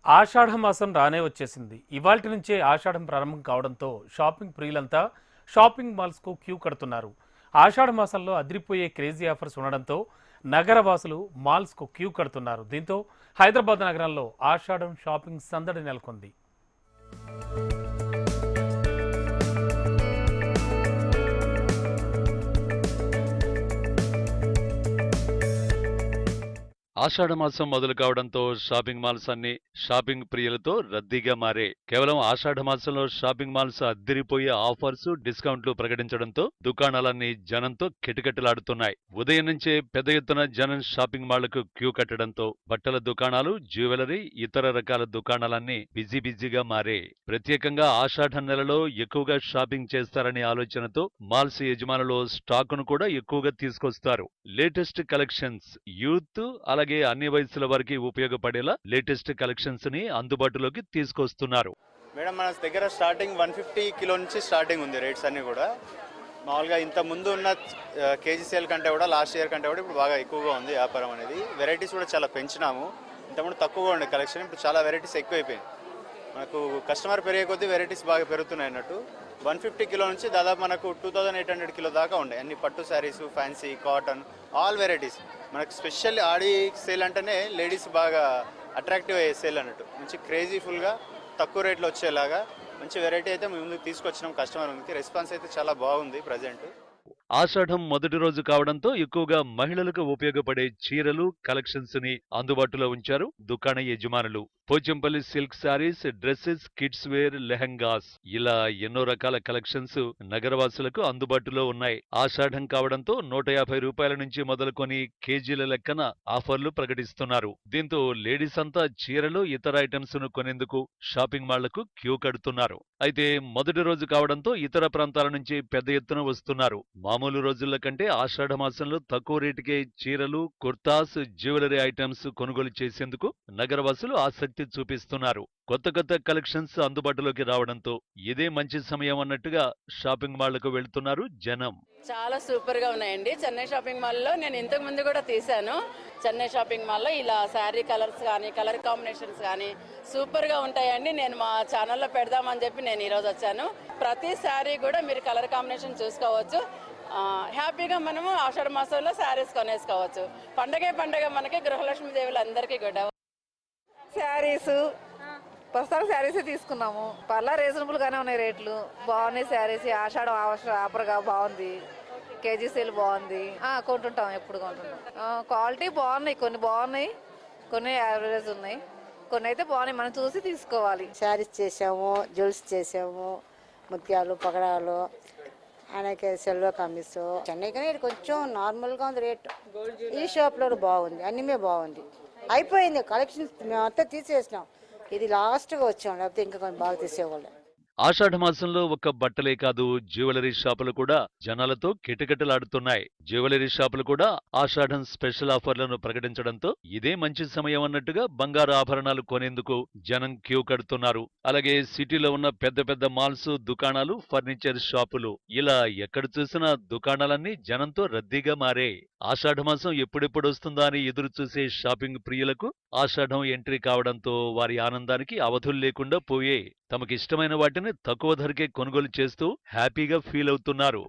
ఆషాఢమాసం రానే వచ్చేసింది. ఇవాల్టి నుంచే ఆషాఢం ప్రారంభం కావడంతో షాపింగ్ ప్రియులంతా షాపింగ్ మాల్స్‌కు క్యూ కడుతున్నారు. ఆషాఢ మాసంలో అదిరిపోయే క్రేజీ ఆఫర్స్ ఉండడంతో నగరవాసులు మాల్స్‌కు క్యూ కడుతున్నారు. దీంతో హైదరాబాద్ నగరంలో ఆషాఢం షాపింగ్ సందడి నెలకొంది. ఆషాఢమాసం మొదలు కావడంతో షాపింగ్ మాల్స్ అన్ని షాపింగ్ ప్రియులతో రద్దీగా మారే. కేవలం ఆషాఢ మాసంలో షాపింగ్ మాల్స్ అద్దిరిపోయే ఆఫర్స్, డిస్కౌంట్లు ప్రకటించడంతో దుకాణాలన్నీ జనంతో కిటకిటలాడుతున్నాయి. ఉదయం నుంచే పెద్ద ఎత్తున జనం షాపింగ్ మాళ్లకు క్యూ కట్టడంతో బట్టల దుకాణాలు, జ్యువెలరీ, ఇతర రకాల దుకాణాలన్నీ బిజీగా మారే. ప్రత్యేకంగా ఆషాఢం నెలలో ఎక్కువగా షాపింగ్ చేస్తారనే ఆలోచనతో మాల్స్ యజమానులు స్టాకును కూడా ఎక్కువగా తీసుకొస్తారు. లేటెస్ట్ కలెక్షన్స్, యూత్ అలాగే అన్ని వయసుల వారికి ఉపయోగపడేలా లేటెస్ట్ కలెక్షన్స్ ని అందుబాటులోకి తీసుకొస్తున్నారు. మేడం, మన దగ్గర స్టార్టింగ్ 150 కిలో నుంచి స్టార్టింగ్ ఉంది. రేట్స్ అన్ని కూడా మామూలుగా ఇంత ముందు ఉన్న కేజీ సేల్ కంటే కూడా లాస్ట్ ఇయర్ కంటే కూడా ఇప్పుడు బాగా ఎక్కువగా ఉంది వ్యాపారం అనేది. వెరైటీస్ కూడా చాలా పెంచినాము. ఇంతకుముందు తక్కువగా ఉండే కలెక్షన్, ఇప్పుడు చాలా వెరైటీస్ ఎక్కువైపోయాయి. మనకు కస్టమర్ పెరిగే కొద్దీ వెరైటీస్ బాగా పెరుగుతున్నాయి అన్నట్టు. 150 కిలో నుంచి దాదాపు మనకు 2800 కిలో దాకా ఉండే అన్ని పట్టు saris, fancy, cotton, all varieties. మనకు స్పెషల్ ఆడి సేల్ అంటేనే లేడీస్ బాగా అట్రాక్టివ్ అయ్యే సేల్ అన్నట్టు. మంచి క్రేజీఫుల్గా తక్కువ రేట్లో వచ్చేలాగా మంచి వెరైటీ అయితే మేము ముందుకు తీసుకొచ్చినాం. కస్టమర్ ముందుకి రెస్పాన్స్ అయితే చాలా బాగుంది ప్రజెంట్. ఆషాఢం మొదటి రోజు కావడంతో ఎక్కువగా మహిళలకు ఉపయోగపడే చీరలు, కలెక్షన్స్ ని అందుబాటులో ఉంచారు దుకాణ యజమానులు. Pochampally silk saris, dresses, kids wear, lehengas ఇలా ఎన్నో రకాల కలెక్షన్స్ నగరవాసులకు అందుబాటులో ఉన్నాయి. ఆషాఢం కావడంతో 150 రూపాయల నుంచి మొదలుకొని కేజీల లెక్కన ఆఫర్లు ప్రకటిస్తున్నారు. దీంతో లేడీస్ అంతా చీరలు, ఇతర ఐటమ్స్ ను కొనేందుకు షాపింగ్ మాళ్లకు క్యూ కడుతున్నారు. అయితే మొదటి రోజు కావడంతో ఇతర ప్రాంతాల నుంచి పెద్ద ఎత్తున వస్తున్నారు. మామూలు రోజుల కంటే ఆషాఢ మాసంలో తక్కువ రేటుకే చీరలు, కుర్తాస్, జ్యువెలరీ ఐటమ్స్ కొనుగోలు చేసేందుకు నగరవాసులు ఆసక్తి చూపిస్తున్నారు. కొత్త కలెక్షన్స్ అందుబాటులోకి రావడంతో ఇదే మంచి సమయం అన్నట్టుగా షాపింగ్ మాళ్లకు వెళ్తున్నారు జనం. చాలా సూపర్ గా ఉన్నాయండి. చెన్నై షాపింగ్ మాల్ లో నేను ఇంతకు ముందు కూడా తీశాను. చెన్నై షాపింగ్ మాల్ లో ఇలా శారీ కలర్స్ కానీ, కలర్ కాంబినేషన్స్ కానీ సూపర్ గా ఉంటాయండి. నేను మా ఛానల్లో పెడదామని చెప్పి నేను ఈరోజు వచ్చాను. ప్రతి శారీ కూడా మీరు కలర్ కాంబినేషన్ చూసుకోవచ్చు. హ్యాపీగా మనము ఆషాఢ మాసంలో శారీస్ కొనేసుకోవచ్చు. పండగ మనకి గృహలక్ష్మి దేవులందరికీ కూడా శారీస్ ప్రస్తుతం శారీస్ తీసుకున్నాము. పర్లా రీజనబుల్ గానే ఉన్నాయి రేట్లు. బాగున్నాయి శారీస్. ఆషాఢం ఆఫర్గా బాగుంది. కేజీ సేల్ బాగుంది. కొంటుంటాం, ఎప్పుడు కొంటుంటాం. క్వాలిటీ బాగున్నాయి, కొన్ని బాగున్నాయి, కొన్ని యావరేజ్ ఉన్నాయి, కొన్ని అయితే బాగున్నాయి. మనం చూసి తీసుకోవాలి. శారీస్ చేసాము, జ్యువెల్స్ చేసాము, ముత్యాలు, పగడాలు, ఆయనకి సెల్వ కమిస్. చెన్నై కానీ కొంచెం నార్మల్గా ఉంది రేట్. ఈ షాప్లో బాగుంది, అన్నీ బాగుంది. అయిపోయింది కలెక్షన్స్, మేమంతా తీసేసినాం. ఇది లాస్ట్గా వచ్చాం, లేకపోతే ఇంకా కొంచెం బాగా తీసేవాళ్ళం. ఆషాఢ మాసంలో ఒక్క బట్టలే కాదు, జ్యువెలరీ షాపులు కూడా జనాలతో కిటకిటలాడుతున్నాయి. జ్యువెలరీ షాపులు కూడా ఆషాఢం స్పెషల్ ఆఫర్లను ప్రకటించడంతో ఇదే మంచి సమయం అన్నట్టుగా బంగారు ఆభరణాలు కొనేందుకు జనం క్యూ కడుతున్నారు. అలాగే సిటీలో ఉన్న పెద్ద మాల్స్, దుకాణాలు, ఫర్నిచర్ షాపులు ఇలా ఎక్కడ చూసినా దుకాణాలన్నీ జనంతో రద్దీగా మారే. ఆషాఢ మాసం ఎప్పుడెప్పుడు వస్తుందా అని ఎదురు చూసే షాపింగ్ ప్రియులకు ఆషాఢం ఎంట్రీ కావడంతో వారి ఆనందానికి అవధులు లేకుండా పోయే. తమకిష్టమైన వాటిని తక్కువ ధరకే కొనుగోలు చేస్తూ హ్యాపీగా ఫీల్ అవుతున్నారు.